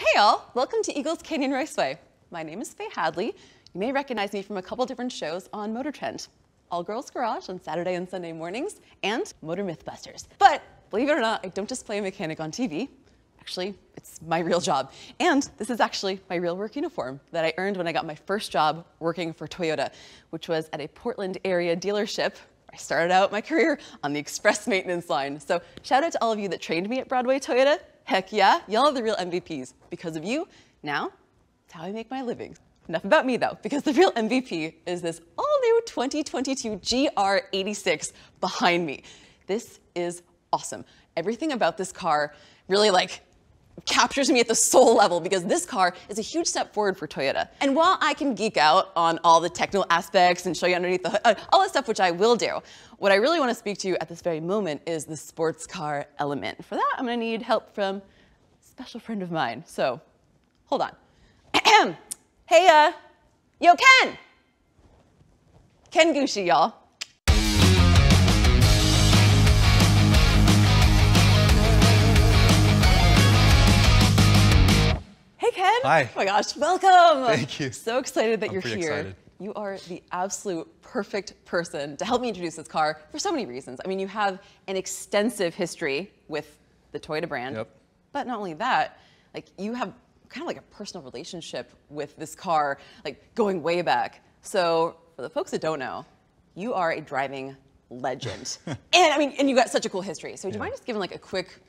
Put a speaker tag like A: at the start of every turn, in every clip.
A: Hey all, welcome to Eagles Canyon Raceway. My name is Faye Hadley. You may recognize me from a couple different shows on Motor Trend. All Girls Garage on Saturday and Sunday mornings, and Motor Mythbusters. But believe it or not, I don't just play a mechanic on TV. Actually, it's my real job. And this is actually my real work uniform that I earned when I got my first job working for Toyota, which was at a Portland area dealership. I started out my career on the express maintenance line. So shout out to all of you that trained me at Broadway Toyota. Heck yeah, y'all are the real MVPs. Because of you, now, it's how I make my living. Enough about me though, because the real MVP is this all-new 2022 GR86 behind me. This is awesome. Everything about this car really captures me at the soul level, because this car is a huge step forward for Toyota. And while I can geek out on all the technical aspects and show you underneath the hood, all that stuff, which I will do, what I really want to speak to you at this very moment is the sports car element. For that, I'm going to need help from a special friend of mine. So, hold on. Hey, yo, Ken Gucci, y'all. Hey, Ken.
B: Hi.
A: Oh my gosh, welcome.
B: Thank you.
A: So excited that you're here.
B: Excited.
A: You are the absolute perfect person to help me introduce this car for so many reasons. I mean, you have an extensive history with the Toyota brand,
B: Yep.
A: but not only that, you have kind of a personal relationship with this car, going way back. So for the folks that don't know, you are a driving legend. and you got such a cool history. So would you mind just giving a quick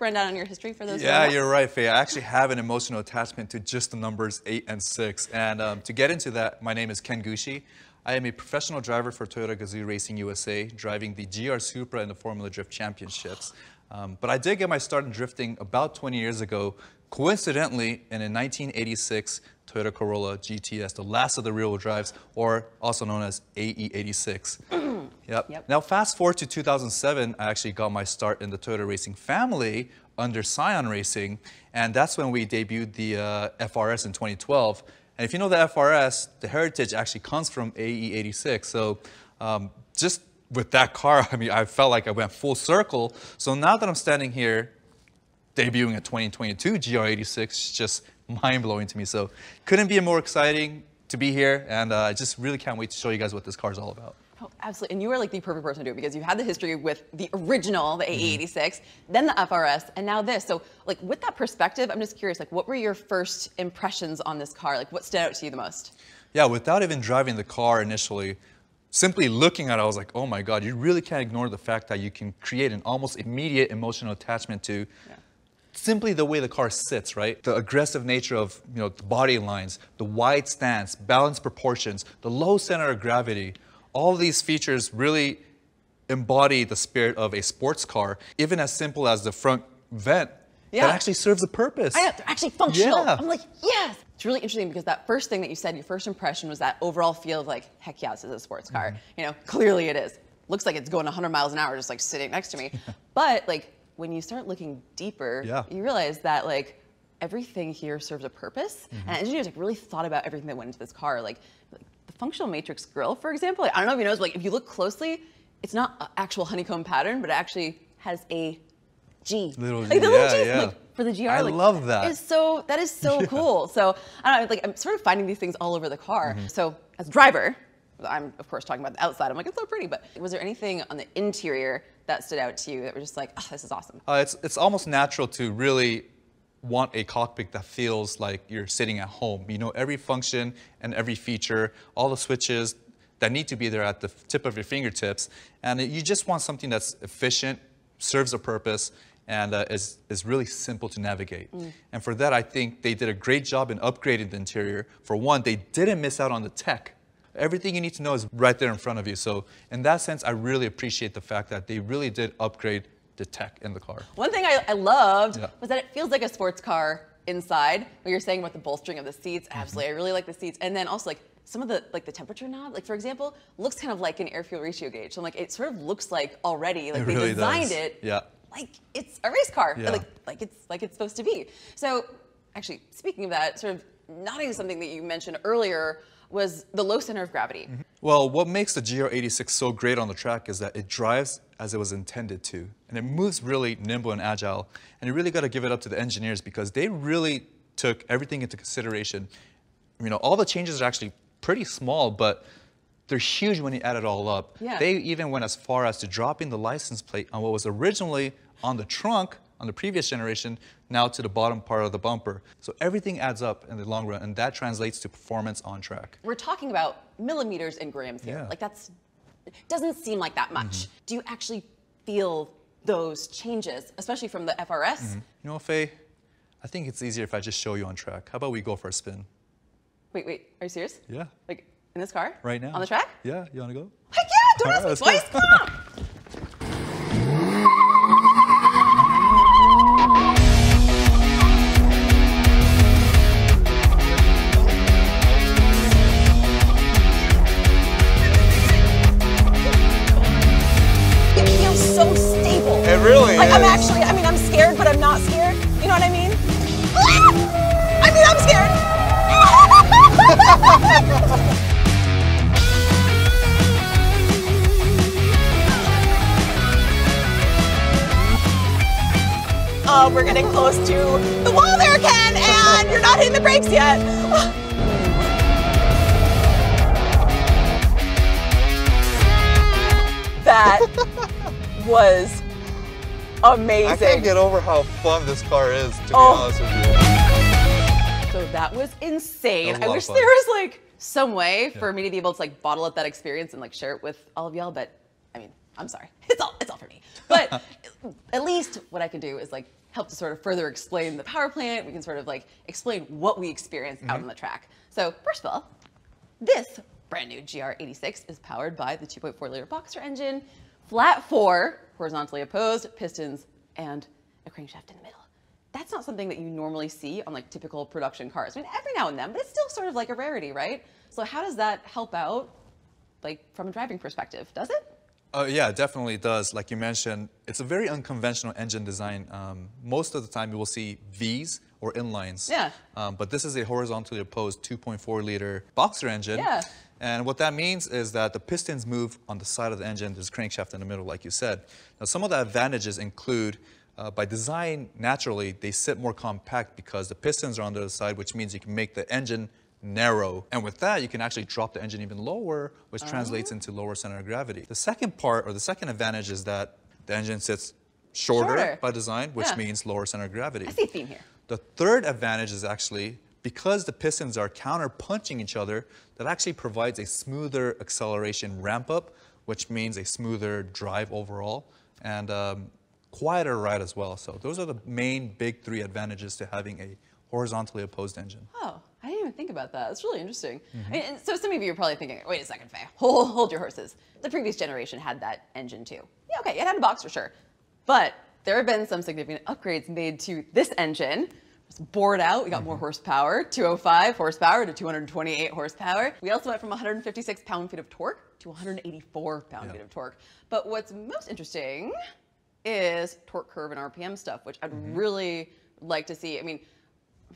A: rundown on your history for those?
B: Yeah, you're right, Faye. I actually have an emotional attachment to just the numbers 8 and 6. And to get into that, my name is Ken Gucci. I am a professional driver for Toyota Gazoo Racing USA, driving the GR Supra and the Formula Drift Championships. But I did get my start in drifting about 20 years ago, coincidentally, in a 1986 Toyota Corolla GTS, the last of the rear-wheel drives, or also known as AE86. Yep. Now, fast forward to 2007, I actually got my start in the Toyota racing family under Scion Racing, and that's when we debuted the FRS in 2012. And if you know the FRS, the heritage actually comes from AE86. So just with that car, I felt like I went full circle. So now that I'm standing here, debuting a 2022 GR86, it's just mind-blowing to me. So couldn't be more exciting to be here, and I just really can't wait to show you guys what this car is all about.
A: Oh, absolutely. And you are the perfect person to do it, because you had the history with the original, the AE86, then the FRS, and now this. So with that perspective, I'm just curious, what were your first impressions on this car? What stood out to you the most? Yeah,
B: without even driving the car initially, simply looking at it, I was like, oh my God, you really can't ignore the fact that you can create an almost immediate emotional attachment to simply the way the car sits, right? The aggressive nature of the body lines, the wide stance, balanced proportions, the low center of gravity. All of these features really embody the spirit of a sports car, even as simple as the front vent that actually serves a purpose.
A: They're actually functional.
B: Yeah.
A: I'm yes. It's really interesting, because that first thing that you said, your first impression was that overall feel of heck yeah, this is a sports car. Clearly it is. Looks like it's going 100 miles an hour just sitting next to me. But when you start looking deeper, you realize that everything here serves a purpose. And engineers really thought about everything that went into this car. The functional matrix grille, for example, I don't know if you noticed, but if you look closely, it's not an actual honeycomb pattern, but it actually has a G.
B: Little G,
A: the little G for the GR.
B: I love that.
A: That is so cool. So I don't know, I'm sort of finding these things all over the car. So as a driver, I'm of course talking about the outside. I'm it's so pretty, but was there anything on the interior that stood out to you that were just oh, this is awesome?
B: It's almost natural to really want a cockpit that feels like you're sitting at home. Every function and every feature, all the switches that need to be there at the tip of your fingertips. And you just want something that's efficient, serves a purpose, and is really simple to navigate. And for that, I think they did a great job in upgrading the interior. For one, they didn't miss out on the tech. Everything you need to know is right there in front of you. So in that sense, I really appreciate the fact that they really did upgrade the tech in the car.
A: One thing I loved was that it feels like a sports car inside. What you're saying about the bolstering of the seats, absolutely. I really like the seats. And then also some of the the temperature knob, for example, looks kind of like an air fuel ratio gauge. So it sort of looks like already they
B: really
A: designed
B: does.
A: it
B: like
A: it's a race car,
B: like
A: it's supposed to be. So actually, speaking of that, sort of nodding to something that you mentioned earlier, was the low center of gravity.
B: Well, what makes the GR86 so great on the track is that it drives as it was intended to. And it moves really nimble and agile. And you really got to give it up to the engineers because they really took everything into consideration. You know, all the changes are actually pretty small, but they're huge when you add it all up.
A: Yeah.
B: They even went as far as to dropping the license plate on what was originally on the trunk on the previous generation, now to the bottom part of the bumper. So everything adds up in the long run, and that translates to performance on track.
A: We're talking about millimeters and grams here.
B: Yeah.
A: Like it doesn't seem like that much. Do you actually feel those changes, especially from the FRS?
B: You know, Faye, I think it's easier if I just show you on track. How about we go for a spin?
A: Wait, are you serious?
B: Yeah.
A: Like in this car?
B: Right now.
A: On the track?
B: Yeah, you wanna go?
A: Heck yeah, don't ask me twice, come on! It feels so stable.
B: It really
A: like,
B: is.
A: I'm scared, but I'm not scared. You know what I mean? I mean, I'm scared. We're getting close to the wall there, Ken, and you're not hitting the brakes yet. That was amazing.
B: I can't get over how fun this car is, to be honest with you.
A: So that was insane.
B: That was a
A: I
B: lot
A: wish
B: of fun.
A: there was like some way for me to be able to like bottle up that experience and like share it with all of y'all, but I mean, I'm sorry. It's all for me. But at least what I can do is like help to sort of further explain the power plant. We can sort of like explain what we experience out on the track. So first of all, this brand new GR86 is powered by the 2.4 liter boxer engine, flat 4, horizontally opposed, pistons, and a crankshaft in the middle. That's not something that you normally see on like typical production cars. I mean, every now and then, but it's still sort of like a rarity, right? So how does that help out, like from a driving perspective? Does it?
B: Yeah, it definitely does. Like you mentioned, it's a very unconventional engine design. Most of the time you will see Vs or inlines.
A: Yeah.
B: But this is a horizontally opposed 2.4 liter boxer engine.
A: Yeah.
B: And what that means is that the pistons move on the side of the engine. There's a crankshaft in the middle, like you said. Now, some of the advantages include, by design, naturally, they sit more compact because the pistons are on the other side, which means you can make the engine narrow. And with that, you can actually drop the engine even lower, which translates into lower center of gravity. The second part, or the second advantage, is that the engine sits shorter by design, which means lower center of gravity.
A: I see a theme here.
B: The third advantage is actually, because the pistons are counter-punching each other, that actually provides a smoother acceleration ramp-up, which means a smoother drive overall, and quieter ride as well. So those are the main big 3 advantages to having a horizontally opposed engine.
A: Oh, I didn't even think about that. That's really interesting. And so some of you are probably thinking, wait a second, Faye, hold your horses. The previous generation had that engine too. Yeah, okay, it had a boxer, sure. But there have been some significant upgrades made to this engine. It's bored out, we got more horsepower, 205 horsepower to 228 horsepower. We also went from 156 pound-feet of torque to 184 pound-feet of torque. But what's most interesting is torque curve and RPM stuff, which I'd really like to see. I mean,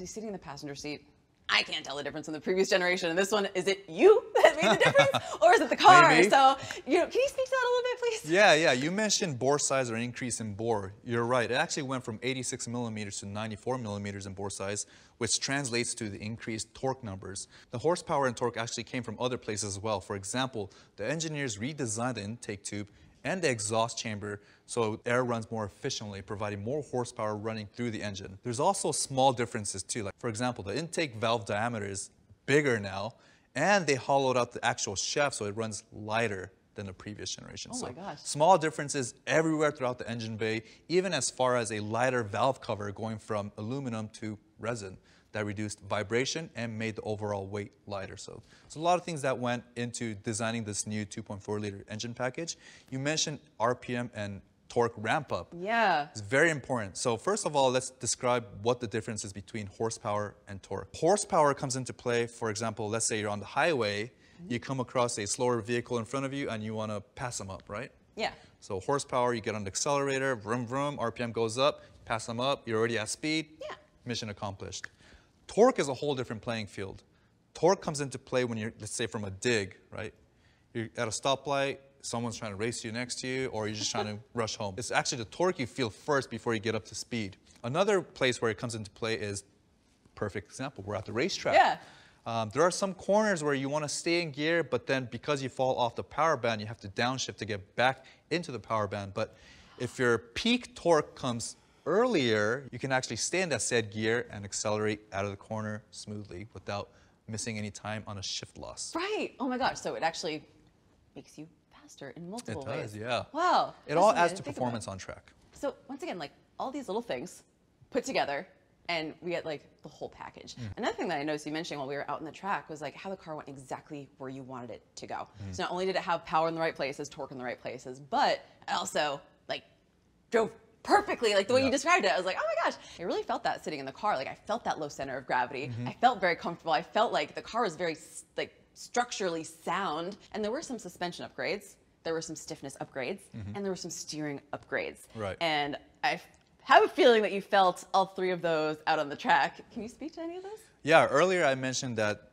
A: sitting in the passenger seat, I can't tell the difference in the previous generation and this one. Is it you that made the difference, or is it the car?
B: Maybe.
A: So, you know, can you speak to that a little bit, please?
B: Yeah, you mentioned bore size or increase in bore. You're right. It actually went from 86 millimeters to 94 millimeters in bore size, which translates to the increased torque numbers. The horsepower and torque actually came from other places as well. For example, the engineers redesigned the intake tube and the exhaust chamber so air runs more efficiently, providing more horsepower running through the engine. There's also small differences too. Like, for example, the intake valve diameter is bigger now, and they hollowed out the actual shaft so it runs lighter than the previous generation.
A: Oh my
B: so
A: gosh.
B: small differences everywhere throughout the engine bay, even as far as a lighter valve cover going from aluminum to resin. That reduced vibration and made the overall weight lighter. So there's a lot of things that went into designing this new 2.4 liter engine package. You mentioned RPM and torque ramp up.
A: Yeah.
B: It's very important. So first of all, let's describe what the difference is between horsepower and torque. Horsepower comes into play, for example, let's say you're on the highway, you come across a slower vehicle in front of you and you want to pass them up, right?
A: Yeah.
B: So horsepower, you get on the accelerator, vroom, vroom, RPM goes up, pass them up, you're already at speed, mission accomplished. Torque is a whole different playing field. Torque comes into play when you're, let's say, from a dig, right? You're at a stoplight, someone's trying to race you next to you, or you're just trying to rush home. It's actually the torque you feel first before you get up to speed. Another place where it comes into play is, perfect example, we're at the racetrack.
A: Yeah.
B: There are some corners where you want to stay in gear, but then because you fall off the power band, you have to downshift to get back into the power band. But if your peak torque comes earlier, you can actually stay in that said gear and accelerate out of the corner smoothly without missing any time on a shift loss.
A: Right. Oh my gosh. So it actually makes you faster in multiple ways.
B: It does, yeah.
A: Wow.
B: It all adds to performance on track.
A: So once again, like all these little things put together, and we get like the whole package. Another thing that I noticed you mentioning while we were out in the track was like how the car went exactly where you wanted it to go. So not only did it have power in the right places, torque in the right places, but it also like drove perfectly, like the way you described it. I was like, oh my gosh. I really felt that sitting in the car. Like I felt that low center of gravity. I felt very comfortable. I felt like the car was very like structurally sound. And there were some suspension upgrades. There were some stiffness upgrades. And there were some steering upgrades.
B: Right.
A: And I have a feeling that you felt all three of those out on the track. Can you speak to any of those?
B: Yeah, earlier I mentioned that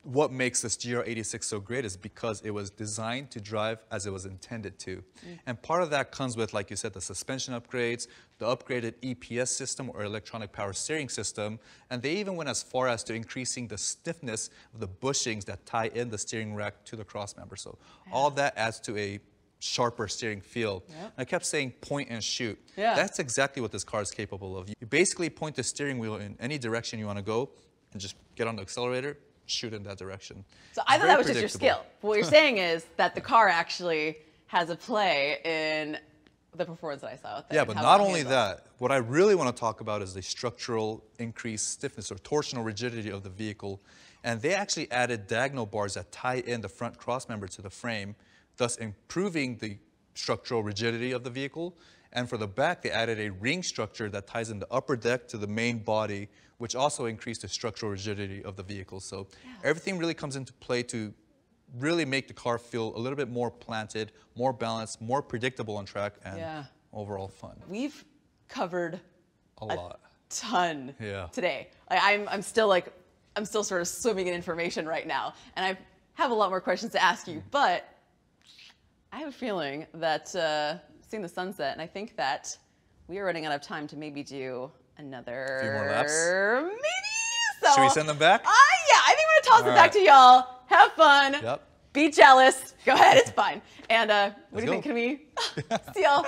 B: what makes this GR86 so great is because it was designed to drive as it was intended to. And part of that comes with, like you said, the suspension upgrades, the upgraded EPS system or electronic power steering system, and they even went as far as to increasing the stiffness of the bushings that tie in the steering rack to the crossmember. So all that adds to a sharper steering feel. I kept saying point and shoot. That's exactly what this car is capable of. You basically point the steering wheel in any direction you want to go and just get on the accelerator, shoot in that direction.
A: So I thought that was just your skill. But what you're saying is that the car actually has a play in the performance that I saw out there.
B: Yeah, but not only that, what I really want to talk about is the structural increased stiffness or torsional rigidity of the vehicle. And they actually added diagonal bars that tie in the front crossmember to the frame, thus improving the structural rigidity of the vehicle. And for the back, they added a ring structure that ties in the upper deck to the main body, which also increased the structural rigidity of the vehicle. So everything really comes into play to really make the car feel a little bit more planted, more balanced, more predictable on track, and overall fun.
A: We've covered
B: a lot.
A: Ton today. I'm still sort of swimming in information right now, and I have a lot more questions to ask you, but I have a feeling that seeing the sunset, and I think that we are running out of time to maybe do another
B: few more laps.
A: Maybe. So
B: should we send them back?
A: Yeah, I think we're gonna toss it back to y'all. Have fun. Be jealous. Go ahead, it's fine. And what do you think? Can we see y'all?